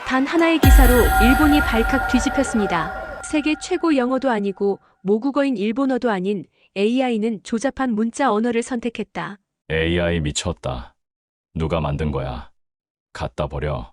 단 하나의 기사로 일본이 발칵 뒤집혔습니다. 세계 최고 영어도 아니고 모국어인 일본어도 아닌 AI는 조잡한 문자 언어를 선택했다. AI 미쳤다. 누가 만든 거야? 갖다 버려.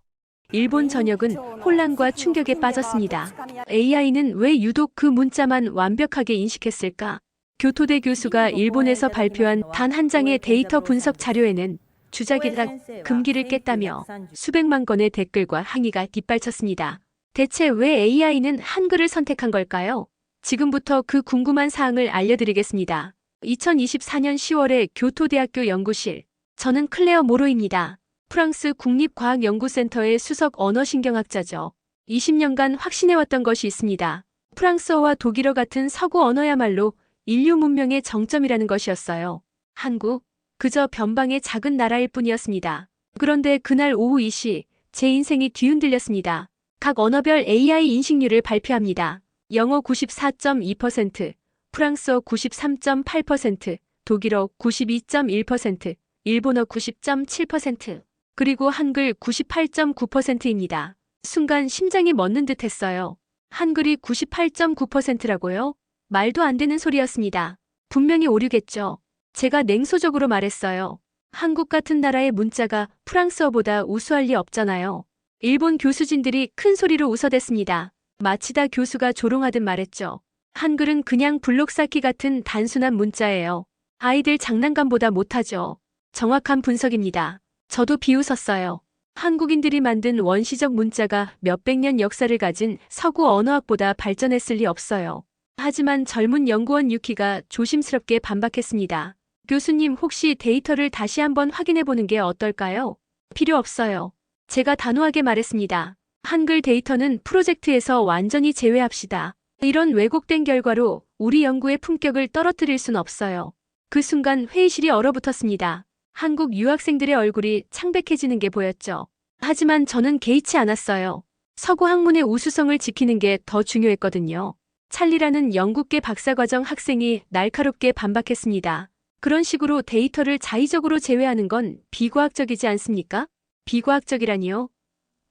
일본 전역은 혼란과 충격에 빠졌습니다. AI는 왜 유독 그 문자만 완벽하게 인식했을까? 교토대 교수가 일본에서 발표한 단 한 장의 데이터 분석 자료에는 주작이라 금기를 깼다며 수백만 건의 댓글과 항의가 뒷받쳤습니다. 대체 왜 AI는 한글을 선택한 걸까요? 지금부터 그 궁금한 사항을 알려드리겠습니다. 2024년 10월에 교토대학교 연구실. 저는 클레어 모로입니다. 프랑스 국립과학연구센터의 수석 언어신경학자죠. 20년간 확신해왔던 것이 있습니다. 프랑스어와 독일어 같은 서구 언어야말로 인류 문명의 정점이라는 것이었어요. 한국, 그저 변방의 작은 나라일 뿐이었습니다. 그런데 그날 오후 2시, 제 인생이 뒤흔들렸습니다. 각 언어별 AI 인식률을 발표합니다. 영어 94.2%, 프랑스어 93.8%, 독일어 92.1%, 일본어 90.7%, 그리고 한글 98.9%입니다. 순간 심장이 멎는 듯 했어요. 한글이 98.9%라고요? 말도 안 되는 소리였습니다. 분명히 오류겠죠. 제가 냉소적으로 말했어요. 한국 같은 나라의 문자가 프랑스어보다 우수할 리 없잖아요. 일본 교수진들이 큰 소리로 웃어댔습니다. 마치다 교수가 조롱하듯 말했죠. 한글은 그냥 블록 쌓기 같은 단순한 문자예요. 아이들 장난감보다 못하죠. 정확한 분석입니다. 저도 비웃었어요. 한국인들이 만든 원시적 문자가 몇백 년 역사를 가진 서구 언어학보다 발전했을 리 없어요. 하지만 젊은 연구원 유키가 조심스럽게 반박했습니다. 교수님, 혹시 데이터를 다시 한번 확인해 보는 게 어떨까요? 필요 없어요. 제가 단호하게 말했습니다. 한글 데이터는 프로젝트에서 완전히 제외합시다. 이런 왜곡된 결과로 우리 연구의 품격을 떨어뜨릴 순 없어요. 그 순간 회의실이 얼어붙었습니다. 한국 유학생들의 얼굴이 창백해지는 게 보였죠. 하지만 저는 개의치 않았어요. 서구 학문의 우수성을 지키는 게 더 중요했거든요. 찰리라는 영국계 박사과정 학생이 날카롭게 반박했습니다. 그런 식으로 데이터를 자의적으로 제외하는 건 비과학적이지 않습니까? 비과학적이라니요?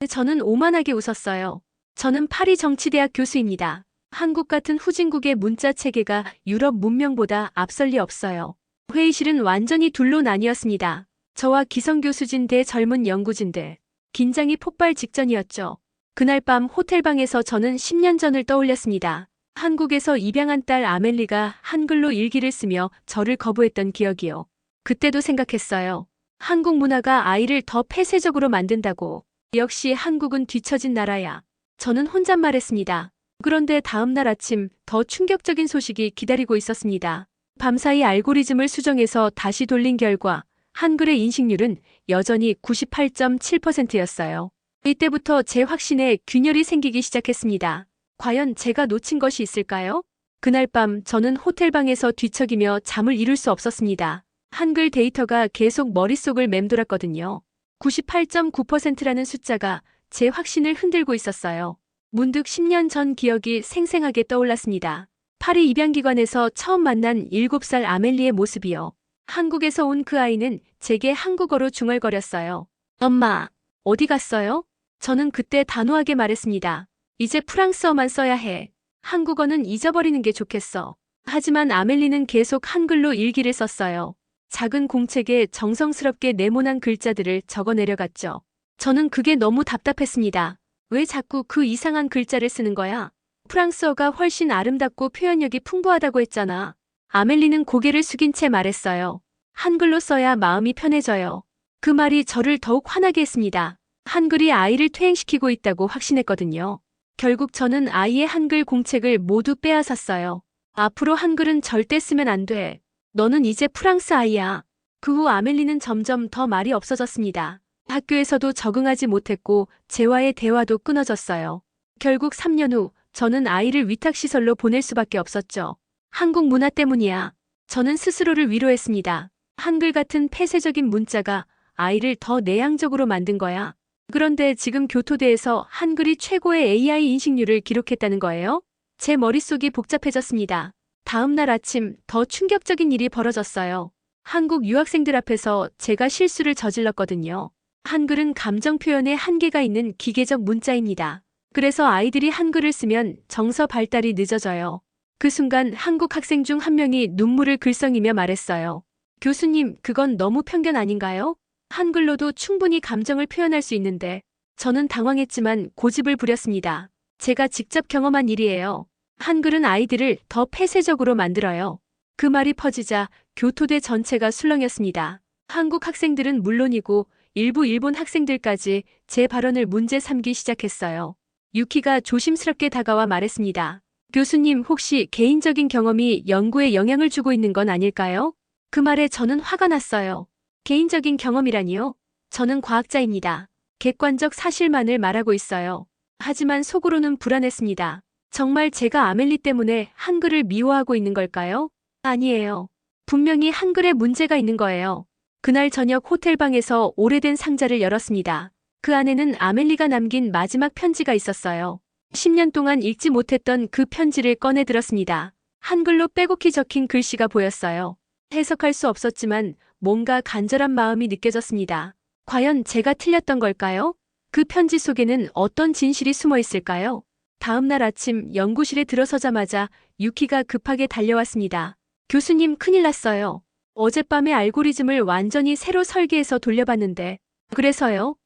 저는 오만하게 웃었어요. 저는 파리 정치대학 교수입니다. 한국 같은 후진국의 문자 체계가 유럽 문명보다 앞설 리 없어요. 회의실은 완전히 둘로 나뉘었습니다. 저와 기성 교수진 대 젊은 연구진들. 긴장이 폭발 직전이었죠. 그날 밤 호텔방에서 저는 10년 전을 떠올렸습니다. 한국에서 입양한 딸 아멜리가 한글로 일기를 쓰며 저를 거부했던 기억이요. 그때도 생각했어요. 한국 문화가 아이를 더 폐쇄적으로 만든다고. 역시 한국은 뒤처진 나라야. 저는 혼잣말했습니다. 그런데 다음 날 아침 더 충격적인 소식이 기다리고 있었습니다. 밤사이 알고리즘을 수정해서 다시 돌린 결과 한글의 인식률은 여전히 98.7%였어요. 이때부터 제 확신에 균열이 생기기 시작했습니다. 과연 제가 놓친 것이 있을까요? 그날 밤 저는 호텔방에서 뒤척이며 잠을 이룰 수 없었습니다. 한글 데이터가 계속 머릿속을 맴돌았거든요. 98.9%라는 숫자가 제 확신을 흔들고 있었어요. 문득 10년 전 기억이 생생하게 떠올랐습니다. 파리 입양기관에서 처음 만난 7살 아멜리의 모습이요. 한국에서 온 그 아이는 제게 한국어로 중얼거렸어요. 엄마, 어디 갔어요? 저는 그때 단호하게 말했습니다. 이제 프랑스어만 써야 해. 한국어는 잊어버리는 게 좋겠어. 하지만 아멜리는 계속 한글로 일기를 썼어요. 작은 공책에 정성스럽게 네모난 글자들을 적어 내려갔죠. 저는 그게 너무 답답했습니다. 왜 자꾸 그 이상한 글자를 쓰는 거야? 프랑스어가 훨씬 아름답고 표현력이 풍부하다고 했잖아. 아멜리는 고개를 숙인 채 말했어요. 한글로 써야 마음이 편해져요. 그 말이 저를 더욱 화나게 했습니다. 한글이 아이를 퇴행시키고 있다고 확신했거든요. 결국 저는 아이의 한글 공책을 모두 빼앗았어요. 앞으로 한글은 절대 쓰면 안 돼. 너는 이제 프랑스 아이야. 그 후 아멜리는 점점 더 말이 없어졌습니다. 학교에서도 적응하지 못했고 재와의 대화도 끊어졌어요. 결국 3년 후 저는 아이를 위탁시설로 보낼 수밖에 없었죠. 한국 문화 때문이야. 저는 스스로를 위로했습니다. 한글 같은 폐쇄적인 문자가 아이를 더 내향적으로 만든 거야. 그런데 지금 교토대에서 한글이 최고의 AI 인식률을 기록했다는 거예요? 제 머릿속이 복잡해졌습니다. 다음 날 아침 더 충격적인 일이 벌어졌어요. 한국 유학생들 앞에서 제가 실수를 저질렀거든요. 한글은 감정 표현에 한계가 있는 기계적 문자입니다. 그래서 아이들이 한글을 쓰면 정서 발달이 늦어져요. 그 순간 한국 학생 중 한 명이 눈물을 글썽이며 말했어요. 교수님, 그건 너무 편견 아닌가요? 한글로도 충분히 감정을 표현할 수 있는데. 저는 당황했지만 고집을 부렸습니다. 제가 직접 경험한 일이에요. 한글은 아이들을 더 폐쇄적으로 만들어요. 그 말이 퍼지자 교토대 전체가 술렁였습니다. 한국 학생들은 물론이고 일부 일본 학생들까지 제 발언을 문제 삼기 시작했어요. 유키가 조심스럽게 다가와 말했습니다. 교수님, 혹시 개인적인 경험이 연구에 영향을 주고 있는 건 아닐까요? 그 말에 저는 화가 났어요. 개인적인 경험이라니요? 저는 과학자입니다. 객관적 사실만을 말하고 있어요. 하지만 속으로는 불안했습니다. 정말 제가 아멜리 때문에 한글을 미워하고 있는 걸까요? 아니에요. 분명히 한글에 문제가 있는 거예요. 그날 저녁 호텔방에서 오래된 상자를 열었습니다. 그 안에는 아멜리가 남긴 마지막 편지가 있었어요. 10년 동안 읽지 못했던 그 편지를 꺼내 들었습니다. 한글로 빼곡히 적힌 글씨가 보였어요. 해석할 수 없었지만 뭔가 간절한 마음이 느껴졌습니다. 과연 제가 틀렸던 걸까요? 그 편지 속에는 어떤 진실이 숨어 있을까요? 다음 날 아침 연구실에 들어서자마자 유키가 급하게 달려왔습니다. 교수님, 큰일 났어요. 어젯밤에 알고리즘을 완전히 새로 설계해서 돌려봤는데. 그래서요?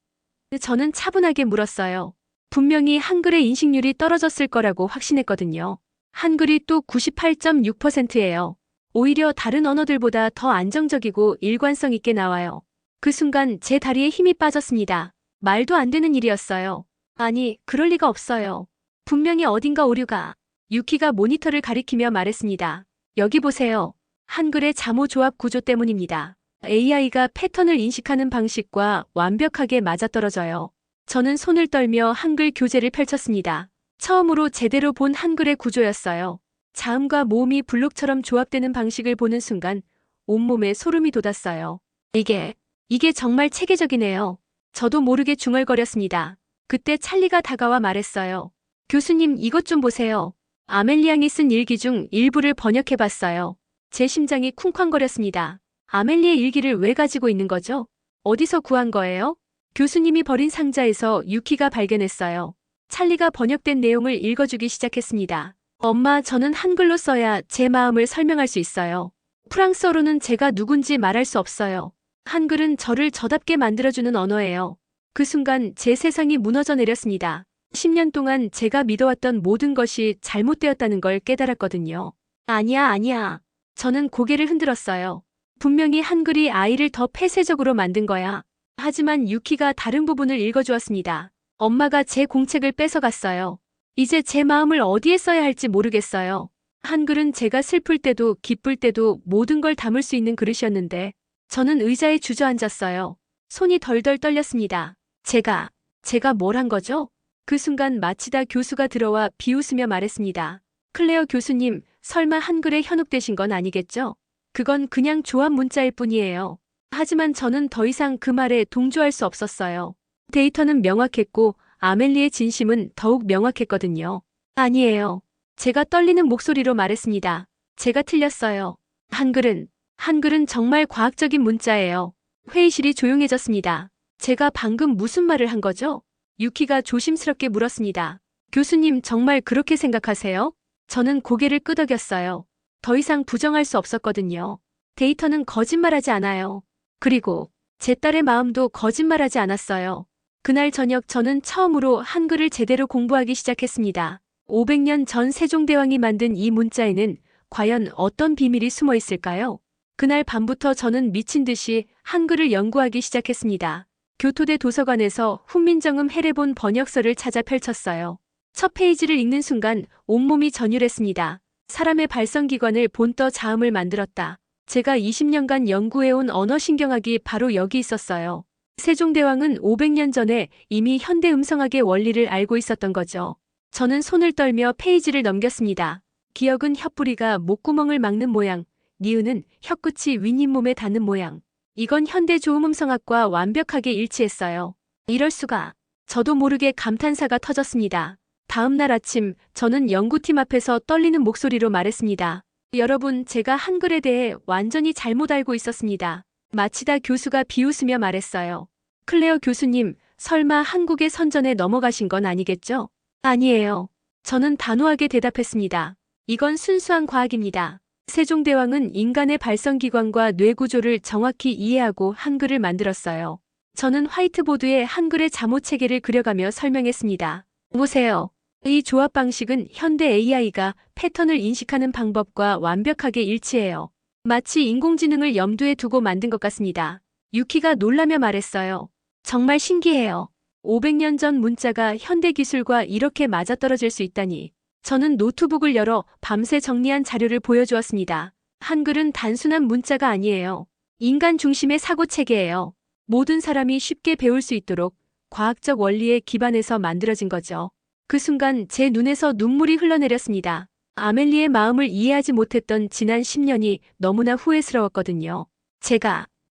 저는 차분하게 물었어요. 분명히 한글의 인식률이 떨어졌을 거라고 확신했거든요. 한글이 또 98.6%예요. 오히려 다른 언어들보다 더 안정적이고 일관성 있게 나와요. 그 순간 제 다리에 힘이 빠졌습니다. 말도 안 되는 일이었어요. 아니, 그럴 리가 없어요. 분명히 어딘가 오류가. 유키가 모니터를 가리키며 말했습니다. 여기 보세요. 한글의 자모 조합 구조 때문입니다. AI가 패턴을 인식하는 방식과 완벽하게 맞아떨어져요. 저는 손을 떨며 한글 교재를 펼쳤습니다. 처음으로 제대로 본 한글의 구조였어요. 자음과 모음이 블록처럼 조합되는 방식을 보는 순간 온몸에 소름이 돋았어요. 이게 정말 체계적이네요. 저도 모르게 중얼거렸습니다. 그때 찰리가 다가와 말했어요. 교수님, 이것 좀 보세요. 아멜리 양이 쓴 일기 중 일부를 번역해봤어요. 제 심장이 쿵쾅거렸습니다. 아멜리의 일기를 왜 가지고 있는 거죠? 어디서 구한 거예요? 교수님이 버린 상자에서 유키가 발견했어요. 찰리가 번역된 내용을 읽어주기 시작했습니다. 엄마, 저는 한글로 써야 제 마음을 설명할 수 있어요. 프랑스어로는 제가 누군지 말할 수 없어요. 한글은 저를 저답게 만들어주는 언어예요. 그 순간 제 세상이 무너져 내렸습니다. 10년 동안 제가 믿어왔던 모든 것이 잘못되었다는 걸 깨달았거든요. 아니야. 저는 고개를 흔들었어요. 분명히 한글이 아이를 더 폐쇄적으로 만든 거야. 하지만 유키가 다른 부분을 읽어주었습니다. 엄마가 제 공책을 뺏어갔어요. 이제 제 마음을 어디에 써야 할지 모르겠어요. 한글은 제가 슬플 때도 기쁠 때도 모든 걸 담을 수 있는 그릇이었는데 저는 의자에 주저앉았어요. 손이 덜덜 떨렸습니다. 제가 뭘 한 거죠? 그 순간 마치다 교수가 들어와 비웃으며 말했습니다. 클레어 교수님, 설마 한글에 현혹되신 건 아니겠죠? 그건 그냥 조합 문자일 뿐이에요. 하지만 저는 더 이상 그 말에 동조할 수 없었어요. 데이터는 명확했고 아멜리의 진심은 더욱 명확했거든요. 아니에요. 제가 떨리는 목소리로 말했습니다. 제가 틀렸어요. 한글은 정말 과학적인 문자예요. 회의실이 조용해졌습니다. 제가 방금 무슨 말을 한 거죠? 유키가 조심스럽게 물었습니다. 교수님, 정말 그렇게 생각하세요? 저는 고개를 끄덕였어요. 더 이상 부정할 수 없었거든요. 데이터는 거짓말하지 않아요. 그리고 제 딸의 마음도 거짓말하지 않았어요. 그날 저녁 저는 처음으로 한글을 제대로 공부하기 시작했습니다. 500년 전 세종대왕이 만든 이 문자에는 과연 어떤 비밀이 숨어 있을까요? 그날 밤부터 저는 미친 듯이 한글을 연구하기 시작했습니다. 교토대 도서관에서 훈민정음 해례본 번역서를 찾아 펼쳤어요. 첫 페이지를 읽는 순간 온몸이 전율했습니다. 사람의 발성기관을 본떠 자음을 만들었다. 제가 20년간 연구해온 언어신경학이 바로 여기 있었어요. 세종대왕은 500년 전에 이미 현대 음성학의 원리를 알고 있었던 거죠. 저는 손을 떨며 페이지를 넘겼습니다. 기역은 혓뿌리가 목구멍을 막는 모양, 니은은 혀끝이 윗잇몸에 닿는 모양. 이건 현대 조음음성학과 완벽하게 일치했어요. 이럴 수가. 저도 모르게 감탄사가 터졌습니다. 다음 날 아침 저는 연구팀 앞에서 떨리는 목소리로 말했습니다. 여러분, 제가 한글에 대해 완전히 잘못 알고 있었습니다. 마치다 교수가 비웃으며 말했어요. 클레어 교수님, 설마 한국의 선전에 넘어가신 건 아니겠죠? 아니에요. 저는 단호하게 대답했습니다. 이건 순수한 과학입니다. 세종대왕은 인간의 발성기관과 뇌구조를 정확히 이해하고 한글을 만들었어요. 저는 화이트보드에 한글의 잠호 체계를 그려가며 설명했습니다. 보세요. 이 조합 방식은 현대 AI가 패턴을 인식하는 방법과 완벽하게 일치해요. 마치 인공지능을 염두에 두고 만든 것 같습니다. 유키가 놀라며 말했어요. 정말 신기해요. 500년 전 문자가 현대 기술과 이렇게 맞아떨어질 수 있다니. 저는 노트북을 열어 밤새 정리한 자료를 보여주었습니다. 한글은 단순한 문자가 아니에요. 인간 중심의 사고 체계예요. 모든 사람이 쉽게 배울 수 있도록 과학적 원리에 기반해서 만들어진 거죠. 그 순간 제 눈에서 눈물이 흘러내렸습니다. 아멜리의 마음을 이해하지 못했던 지난 10년이 너무나 후회스러웠거든요.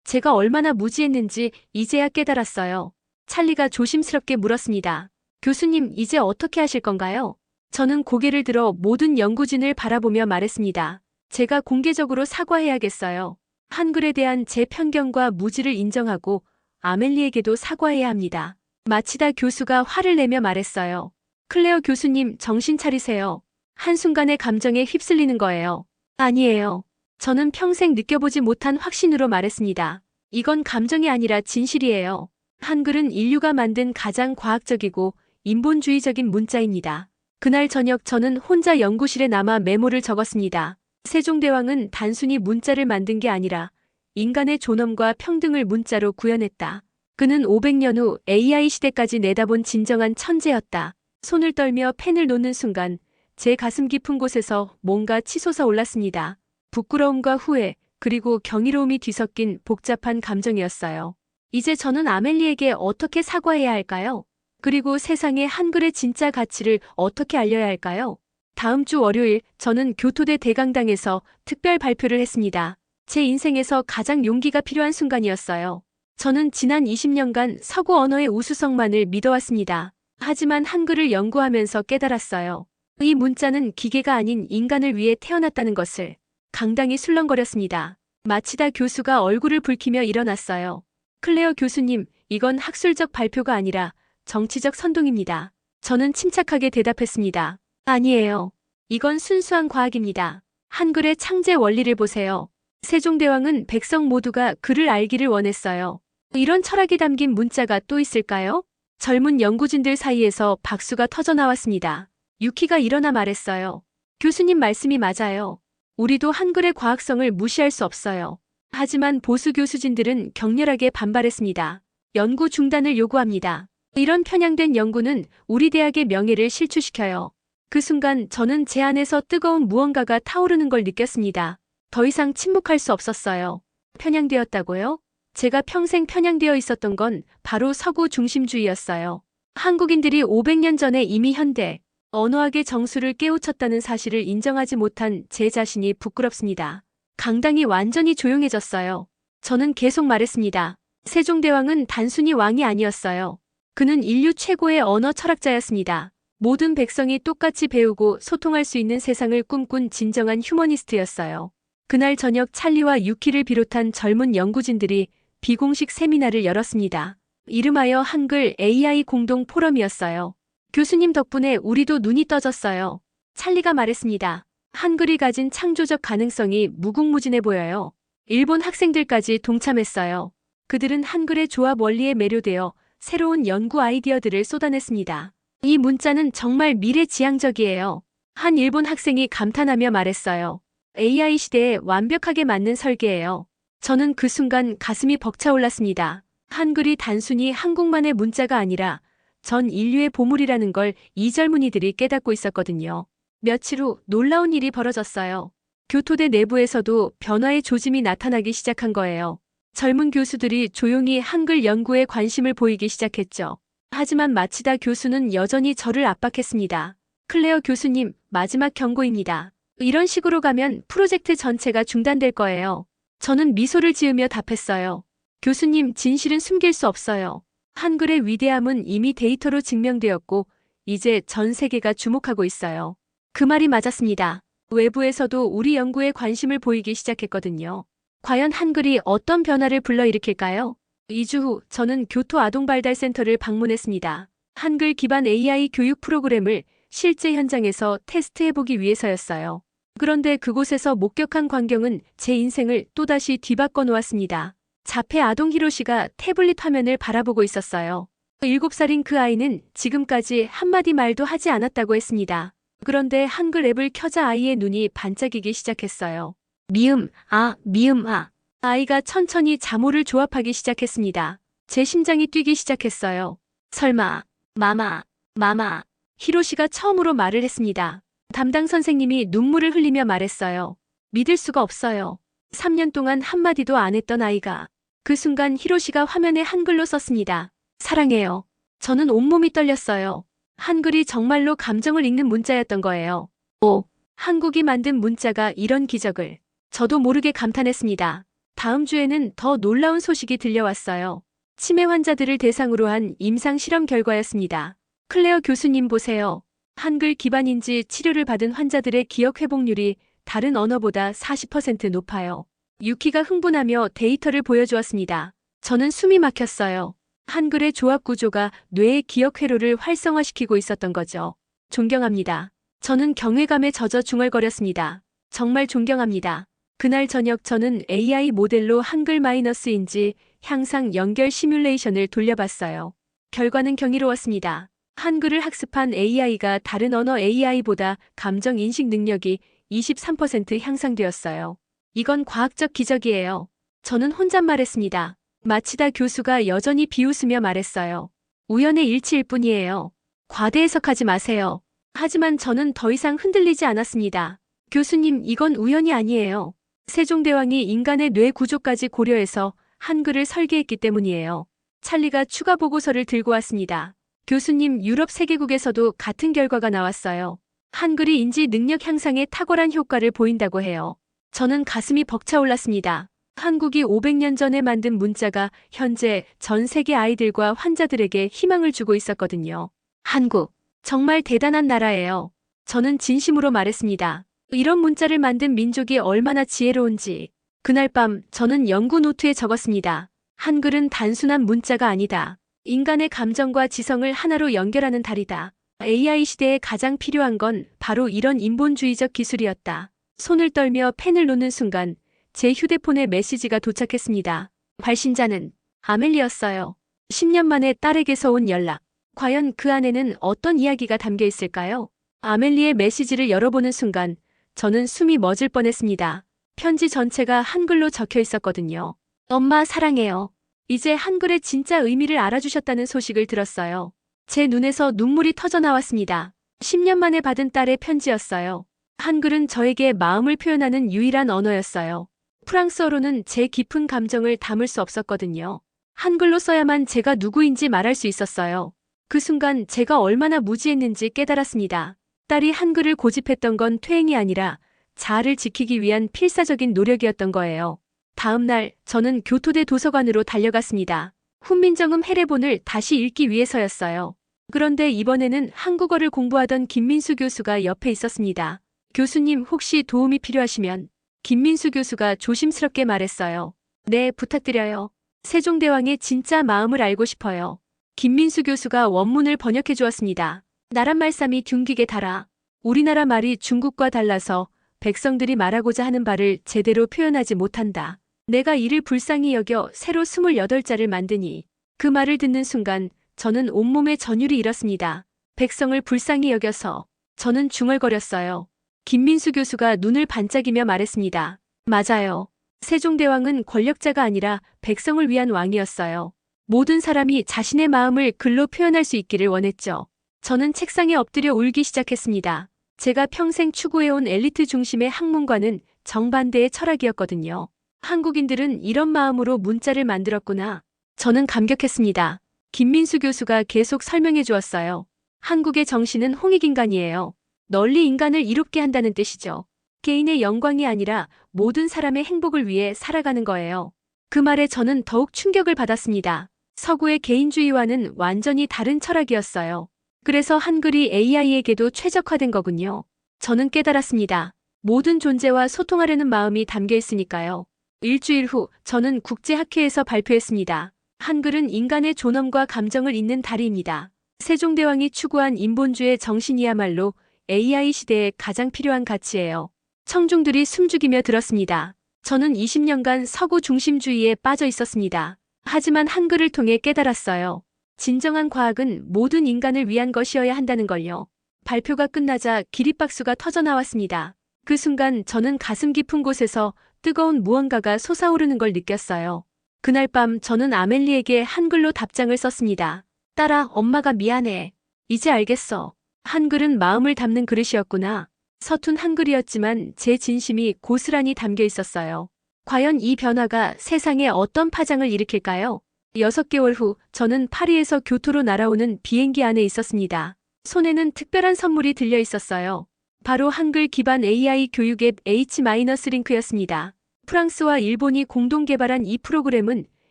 제가 얼마나 무지했는지 이제야 깨달았어요. 찰리가 조심스럽게 물었습니다. 교수님, 이제 어떻게 하실 건가요? 저는 고개를 들어 모든 연구진을 바라보며 말했습니다. 제가 공개적으로 사과해야겠어요. 한글에 대한 제 편견과 무지를 인정하고 아멜리에게도 사과해야 합니다. 마치다 교수가 화를 내며 말했어요. 클레어 교수님, 정신 차리세요. 한순간의 감정에 휩쓸리는 거예요. 아니에요. 저는 평생 느껴보지 못한 확신으로 말했습니다. 이건 감정이 아니라 진실이에요. 한글은 인류가 만든 가장 과학적이고 인본주의적인 문자입니다. 그날 저녁 저는 혼자 연구실에 남아 메모를 적었습니다. 세종대왕은 단순히 문자를 만든 게 아니라 인간의 존엄과 평등을 문자로 구현했다. 그는 500년 후 AI 시대까지 내다본 진정한 천재였다. 손을 떨며 펜을 놓는 순간 제 가슴 깊은 곳에서 뭔가 치솟아 올랐습니다. 부끄러움과 후회, 그리고 경이로움이 뒤섞인 복잡한 감정이었어요. 이제 저는 아멜리에게 어떻게 사과해야 할까요? 그리고 세상에 한글의 진짜 가치를 어떻게 알려야 할까요? 다음 주 월요일 저는 교토대 대강당에서 특별 발표를 했습니다. 제 인생에서 가장 용기가 필요한 순간이었어요. 저는 지난 20년간 서구 언어의 우수성만을 믿어왔습니다. 하지만 한글을 연구하면서 깨달았어요. 이 문자는 기계가 아닌 인간을 위해 태어났다는 것을. 강당이 술렁거렸습니다. 마치다 교수가 얼굴을 붉히며 일어났어요. 클레어 교수님, 이건 학술적 발표가 아니라 정치적 선동입니다. 저는 침착하게 대답했습니다. 아니에요. 이건 순수한 과학입니다. 한글의 창제 원리를 보세요. 세종대왕은 백성 모두가 글을 알기를 원했어요. 이런 철학이 담긴 문자가 또 있을까요? 젊은 연구진들 사이에서 박수가 터져나왔습니다. 유키가 일어나 말했어요. 교수님 말씀이 맞아요. 우리도 한글의 과학성을 무시할 수 없어요. 하지만 보수 교수진들은 격렬하게 반발했습니다. 연구 중단을 요구합니다. 이런 편향된 연구는 우리 대학의 명예를 실추시켜요. 그 순간 저는 제 안에서 뜨거운 무언가가 타오르는 걸 느꼈습니다. 더 이상 침묵할 수 없었어요. 편향되었다고요? 제가 평생 편향되어 있었던 건 바로 서구 중심주의였어요. 한국인들이 500년 전에 이미 현대, 언어학의 정수를 깨우쳤다는 사실을 인정하지 못한 제 자신이 부끄럽습니다. 강당이 완전히 조용해졌어요. 저는 계속 말했습니다. 세종대왕은 단순히 왕이 아니었어요. 그는 인류 최고의 언어 철학자였습니다. 모든 백성이 똑같이 배우고 소통할 수 있는 세상을 꿈꾼 진정한 휴머니스트였어요. 그날 저녁 찰리와 유키를 비롯한 젊은 연구진들이 비공식 세미나를 열었습니다. 이름하여 한글 AI 공동 포럼이었어요. 교수님 덕분에 우리도 눈이 떠졌어요. 찰리가 말했습니다. 한글이 가진 창조적 가능성이 무궁무진해 보여요. 일본 학생들까지 동참했어요. 그들은 한글의 조합 원리에 매료되어 새로운 연구 아이디어들을 쏟아냈습니다. 이 문자는 정말 미래지향적이에요. 한 일본 학생이 감탄하며 말했어요. AI 시대에 완벽하게 맞는 설계예요. 저는 그 순간 가슴이 벅차올랐습니다. 한글이 단순히 한국만의 문자가 아니라 전 인류의 보물이라는 걸 이 젊은이들이 깨닫고 있었거든요. 며칠 후 놀라운 일이 벌어졌어요. 교토대 내부에서도 변화의 조짐이 나타나기 시작한 거예요. 젊은 교수들이 조용히 한글 연구에 관심을 보이기 시작했죠. 하지만 마치다 교수는 여전히 저를 압박했습니다. 클레어 교수님, 마지막 경고입니다. 이런 식으로 가면 프로젝트 전체가 중단될 거예요. 저는 미소를 지으며 답했어요. 교수님, 진실은 숨길 수 없어요. 한글의 위대함은 이미 데이터로 증명되었고 이제 전 세계가 주목하고 있어요. 그 말이 맞았습니다. 외부에서도 우리 연구에 관심을 보이기 시작했거든요. 과연 한글이 어떤 변화를 불러일으킬까요? 2주 후 저는 교토 아동발달센터를 방문했습니다. 한글 기반 AI 교육 프로그램을 실제 현장에서 테스트해보기 위해서였어요. 그런데 그곳에서 목격한 광경은 제 인생을 또다시 뒤바꿔 놓았습니다. 자폐 아동 히로시가 태블릿 화면을 바라보고 있었어요. 7살인 그 아이는 지금까지 한마디 말도 하지 않았다고 했습니다. 그런데 한글 앱을 켜자 아이의 눈이 반짝이기 시작했어요. 미음, 아, 미음, 아. 아이가 천천히 자모를 조합하기 시작했습니다. 제 심장이 뛰기 시작했어요. 설마, 마마, 마마. 히로시가 처음으로 말을 했습니다. 담당 선생님이 눈물을 흘리며 말했어요. 믿을 수가 없어요. 3년 동안 한마디도 안 했던 아이가. 그 순간 히로시가 화면에 한글로 썼습니다. 사랑해요. 저는 온몸이 떨렸어요. 한글이 정말로 감정을 읽는 문자였던 거예요. 오, 한국이 만든 문자가 이런 기적을. 저도 모르게 감탄했습니다. 다음 주에는 더 놀라운 소식이 들려왔어요. 치매 환자들을 대상으로 한 임상 실험 결과였습니다. 클레어 교수님 보세요. 한글 기반인지 치료를 받은 환자들의 기억 회복률이 다른 언어보다 40% 높아요. 유키가 흥분하며 데이터를 보여주었습니다. 저는 숨이 막혔어요. 한글의 조합 구조가 뇌의 기억 회로를 활성화시키고 있었던 거죠. 존경합니다. 저는 경외감에 젖어 중얼거렸습니다. 정말 존경합니다. 그날 저녁 저는 AI 모델로 한글 마이너스인지 향상 연결 시뮬레이션을 돌려봤어요. 결과는 경이로웠습니다. 한글을 학습한 AI가 다른 언어 AI보다 감정 인식 능력이 23% 향상되었어요. 이건 과학적 기적이에요. 저는 혼잣말했습니다. 마치다 교수가 여전히 비웃으며 말했어요. 우연의 일치일 뿐이에요. 과대 해석하지 마세요. 하지만 저는 더 이상 흔들리지 않았습니다. 교수님, 이건 우연이 아니에요. 세종대왕이 인간의 뇌 구조까지 고려해서 한글을 설계했기 때문이에요. 찰리가 추가 보고서를 들고 왔습니다. 교수님, 유럽 3개국에서도 같은 결과가 나왔어요. 한글이 인지 능력 향상에 탁월한 효과를 보인다고 해요. 저는 가슴이 벅차올랐습니다. 한국이 500년 전에 만든 문자가 현재 전 세계 아이들과 환자들에게 희망을 주고 있었거든요. 한국, 정말 대단한 나라예요. 저는 진심으로 말했습니다. 이런 문자를 만든 민족이 얼마나 지혜로운지. 그날 밤 저는 연구 노트에 적었습니다. 한글은 단순한 문자가 아니다. 인간의 감정과 지성을 하나로 연결하는 달이다. AI 시대에 가장 필요한 건 바로 이런 인본주의적 기술이었다. 손을 떨며 펜을 놓는 순간 제 휴대폰에 메시지가 도착했습니다. 발신자는 아멜리였어요. 10년 만에 딸에게서 온 연락. 과연 그 안에는 어떤 이야기가 담겨 있을까요? 아멜리의 메시지를 열어보는 순간 저는 숨이 멎을 뻔했습니다. 편지 전체가 한글로 적혀 있었거든요. 엄마 사랑해요. 이제 한글의 진짜 의미를 알아주셨다는 소식을 들었어요. 제 눈에서 눈물이 터져 나왔습니다. 10년 만에 받은 딸의 편지였어요. 한글은 저에게 마음을 표현하는 유일한 언어였어요. 프랑스어로는 제 깊은 감정을 담을 수 없었거든요. 한글로 써야만 제가 누구인지 말할 수 있었어요. 그 순간 제가 얼마나 무지했는지 깨달았습니다. 딸이 한글을 고집했던 건 퇴행이 아니라 자아를 지키기 위한 필사적인 노력이었던 거예요. 다음 날 저는 교토대 도서관으로 달려갔습니다. 훈민정음 해례본을 다시 읽기 위해서였어요. 그런데 이번에는 한국어를 공부하던 김민수 교수가 옆에 있었습니다. 교수님, 혹시 도움이 필요하시면. 김민수 교수가 조심스럽게 말했어요. 네, 부탁드려요. 세종대왕의 진짜 마음을 알고 싶어요. 김민수 교수가 원문을 번역해 주었습니다. 나란 말씀이 둥기게 달아. 우리나라 말이 중국과 달라서 백성들이 말하고자 하는 바를 제대로 표현하지 못한다. 내가 이를 불쌍히 여겨 새로 28자를 만드니. 그 말을 듣는 순간 저는 온몸에 전율이 일었습니다. 백성을 불쌍히 여겨서. 저는 중얼거렸어요. 김민수 교수가 눈을 반짝이며 말했습니다. 맞아요. 세종대왕은 권력자가 아니라 백성을 위한 왕이었어요. 모든 사람이 자신의 마음을 글로 표현할 수 있기를 원했죠. 저는 책상에 엎드려 울기 시작했습니다. 제가 평생 추구해온 엘리트 중심의 학문과는 정반대의 철학이었거든요. 한국인들은 이런 마음으로 문자를 만들었구나. 저는 감격했습니다. 김민수 교수가 계속 설명해 주었어요. 한국의 정신은 홍익인간이에요. 널리 인간을 이롭게 한다는 뜻이죠. 개인의 영광이 아니라 모든 사람의 행복을 위해 살아가는 거예요. 그 말에 저는 더욱 충격을 받았습니다. 서구의 개인주의와는 완전히 다른 철학이었어요. 그래서 한글이 AI에게도 최적화된 거군요. 저는 깨달았습니다. 모든 존재와 소통하려는 마음이 담겨 있으니까요. 일주일 후 저는 국제학회에서 발표했습니다. 한글은 인간의 존엄과 감정을 잇는 다리입니다. 세종대왕이 추구한 인본주의 정신이야말로 AI 시대에 가장 필요한 가치예요. 청중들이 숨죽이며 들었습니다. 저는 20년간 서구 중심주의에 빠져 있었습니다. 하지만 한글을 통해 깨달았어요. 진정한 과학은 모든 인간을 위한 것이어야 한다는 걸요. 발표가 끝나자 기립박수가 터져나왔습니다. 그 순간 저는 가슴 깊은 곳에서 뜨거운 무언가가 솟아오르는 걸 느꼈어요. 그날 밤 저는 아멜리에게 한글로 답장을 썼습니다. 딸아, 엄마가 미안해. 이제 알겠어. 한글은 마음을 담는 그릇이었구나. 서툰 한글이었지만 제 진심이 고스란히 담겨 있었어요. 과연 이 변화가 세상에 어떤 파장을 일으킬까요? 6개월 후 저는 파리에서 교토로 날아오는 비행기 안에 있었습니다. 손에는 특별한 선물이 들려 있었어요. 바로 한글 기반 AI 교육 앱 H-링크였습니다. 프랑스와 일본이 공동 개발한 이 프로그램은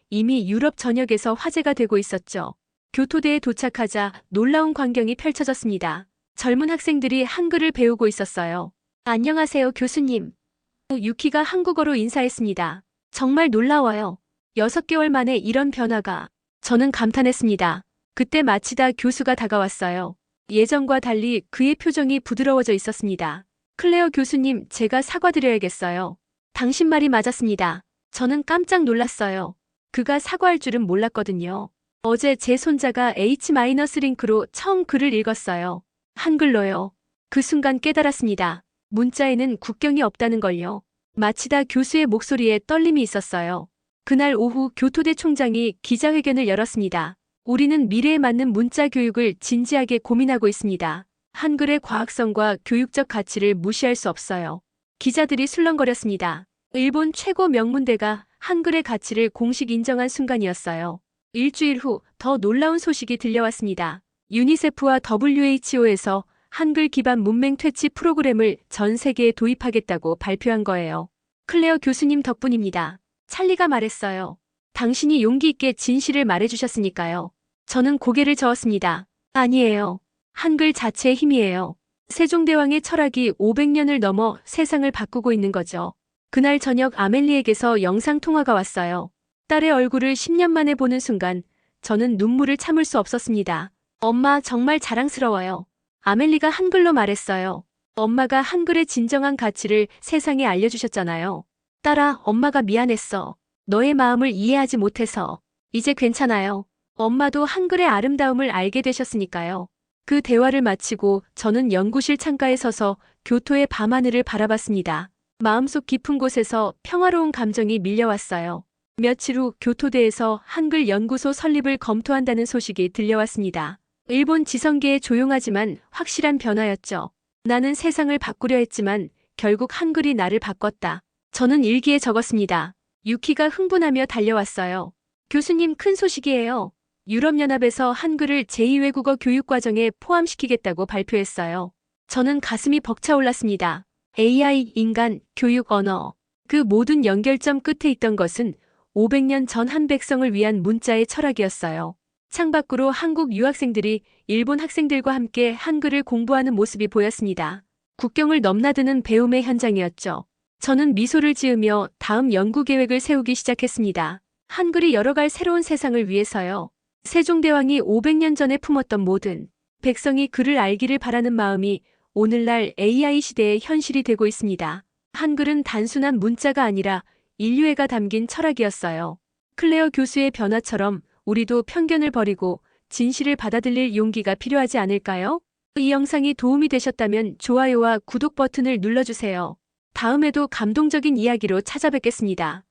이미 유럽 전역에서 화제가 되고 있었죠. 교토대에 도착하자 놀라운 광경이 펼쳐졌습니다. 젊은 학생들이 한글을 배우고 있었어요. 안녕하세요, 교수님. 유키가 한국어로 인사했습니다. 정말 놀라워요. 6개월 만에 이런 변화가. 저는 감탄했습니다. 그때 마치다 교수가 다가왔어요. 예전과 달리 그의 표정이 부드러워져 있었습니다. 클레어 교수님, 제가 사과드려야겠어요. 당신 말이 맞았습니다. 저는 깜짝 놀랐어요. 그가 사과할 줄은 몰랐거든요. 어제 제 손자가 H-링크로 처음 글을 읽었어요. 한글로요. 그 순간 깨달았습니다. 문자에는 국경이 없다는 걸요. 마치다 교수의 목소리에 떨림이 있었어요. 그날 오후 교토대 총장이 기자회견을 열었습니다. 우리는 미래에 맞는 문자 교육을 진지하게 고민하고 있습니다. 한글의 과학성과 교육적 가치를 무시할 수 없어요. 기자들이 술렁거렸습니다. 일본 최고 명문대가 한글의 가치를 공식 인정한 순간이었어요. 일주일 후 더 놀라운 소식이 들려왔습니다. 유니세프와 WHO에서 한글 기반 문맹 퇴치 프로그램을 전 세계에 도입하겠다고 발표한 거예요. 클레어 교수님 덕분입니다. 찰리가 말했어요. 당신이 용기 있게 진실을 말해주셨으니까요. 저는 고개를 저었습니다. 아니에요. 한글 자체의 힘이에요. 세종대왕의 철학이 500년을 넘어 세상을 바꾸고 있는 거죠. 그날 저녁 아멜리에게서 영상통화가 왔어요. 딸의 얼굴을 10년 만에 보는 순간 저는 눈물을 참을 수 없었습니다. 엄마, 정말 자랑스러워요. 아멜리가 한글로 말했어요. 엄마가 한글의 진정한 가치를 세상에 알려주셨잖아요. 딸아, 엄마가 미안했어. 너의 마음을 이해하지 못해서. 이제 괜찮아요. 엄마도 한글의 아름다움을 알게 되셨으니까요. 그 대화를 마치고 저는 연구실 창가에 서서 교토의 밤하늘을 바라봤습니다. 마음속 깊은 곳에서 평화로운 감정이 밀려왔어요. 며칠 후 교토대에서 한글 연구소 설립을 검토한다는 소식이 들려왔습니다. 일본 지성계의 조용하지만 확실한 변화였죠. 나는 세상을 바꾸려 했지만 결국 한글이 나를 바꿨다. 저는 일기에 적었습니다. 유키가 흥분하며 달려왔어요. 교수님, 큰 소식이에요. 유럽연합에서 한글을 제2외국어 교육과정에 포함시키겠다고 발표했어요. 저는 가슴이 벅차올랐습니다. AI, 인간, 교육, 언어. 그 모든 연결점 끝에 있던 것은 500년 전 한 백성을 위한 문자의 철학이었어요. 창밖으로 한국 유학생들이 일본 학생들과 함께 한글을 공부하는 모습이 보였습니다. 국경을 넘나드는 배움의 현장이었죠. 저는 미소를 지으며 다음 연구 계획을 세우기 시작했습니다. 한글이 열어갈 새로운 세상을 위해서요. 세종대왕이 500년 전에 품었던 모든 백성이 글을 알기를 바라는 마음이 오늘날 AI 시대의 현실이 되고 있습니다. 한글은 단순한 문자가 아니라 인류애가 담긴 철학이었어요. 클레어 교수의 변화처럼 우리도 편견을 버리고 진실을 받아들일 용기가 필요하지 않을까요? 이 영상이 도움이 되셨다면 좋아요와 구독 버튼을 눌러주세요. 다음에도 감동적인 이야기로 찾아뵙겠습니다.